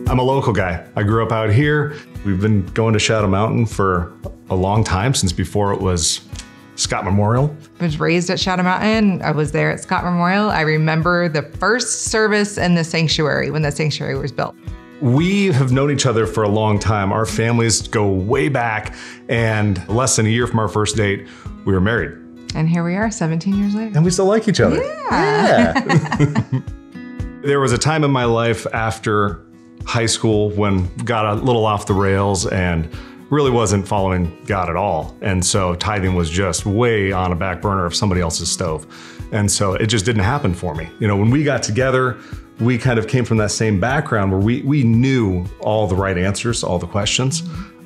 I'm a local guy. I grew up out here. We've been going to Shadow Mountain for a long time, since before it was Scott Memorial. I was raised at Shadow Mountain. I was there at Scott Memorial. I remember the first service in the sanctuary when the sanctuary was built. We have known each other for a long time. Our families go way back, and less than a year from our first date, we were married. And here we are 17 years later. And we still like each other. Yeah. There was a time in my life after high school when got a little off the rails and really wasn't following God at all. And so tithing was just way on a back burner of somebody else's stove. And so it just didn't happen for me. You know, when we got together, we kind of came from that same background where we knew all the right answers to all the questions,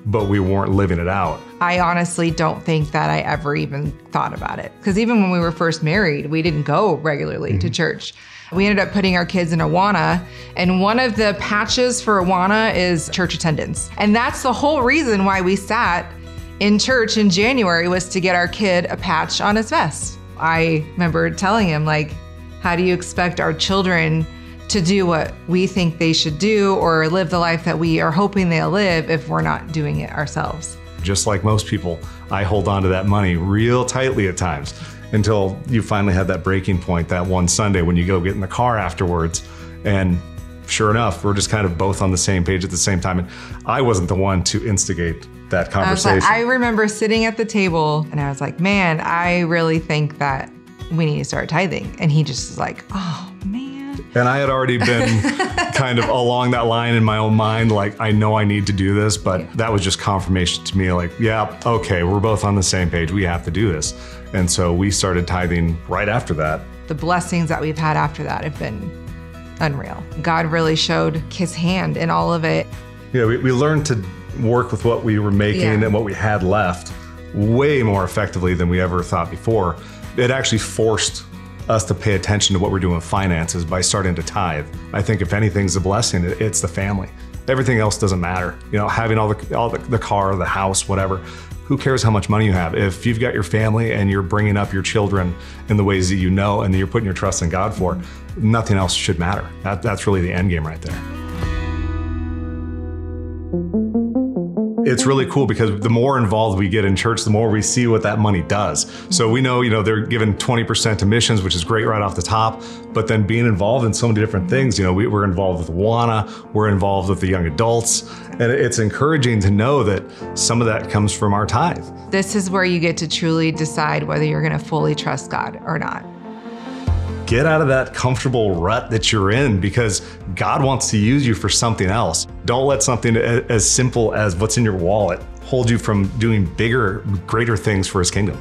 but we weren't living it out. I honestly don't think that I ever even thought about it. Because even when we were first married, we didn't go regularly to church. We ended up putting our kids in Awana, and one of the patches for Awana is church attendance. And that's the whole reason why we sat in church in January, was to get our kid a patch on his vest. I remember telling him, like, how do you expect our children to do what we think they should do or live the life that we are hoping they'll live if we're not doing it ourselves? Just like most people, I hold on to that money real tightly at times until you finally had that breaking point that one Sunday when you go get in the car afterwards. And sure enough, we're just kind of both on the same page at the same time. And I wasn't the one to instigate that conversation. I remember sitting at the table and I was like, man, I really think that we need to start tithing. And he just was like, oh man. And I had already been kind of along that line in my own mind, like, I know I need to do this, but that was just confirmation to me, like, yeah, okay, we're both on the same page. We have to do this. And so we started tithing right after that. The blessings that we've had after that have been unreal. God really showed his hand in all of it. Yeah, we learned to work with what we were making and what we had left way more effectively than we ever thought before. It actually forced us to pay attention to what we're doing with finances by starting to tithe. I think if anything's a blessing, it's the family. Everything else doesn't matter. You know, having all the car, the house, whatever. Who cares how much money you have? If you've got your family and you're bringing up your children in the ways that you know and that you're putting your trust in God for, nothing else should matter. That's really the end game right there. It's really cool because the more involved we get in church, the more we see what that money does. So we know, they're giving 20% to missions, which is great right off the top, but then being involved in so many different things, we're involved with Awana, we're involved with the young adults, and it's encouraging to know that some of that comes from our tithe. This is where you get to truly decide whether you're gonna fully trust God or not. Get out of that comfortable rut that you're in, because God wants to use you for something else. Don't let something as simple as what's in your wallet hold you from doing bigger, greater things for his kingdom.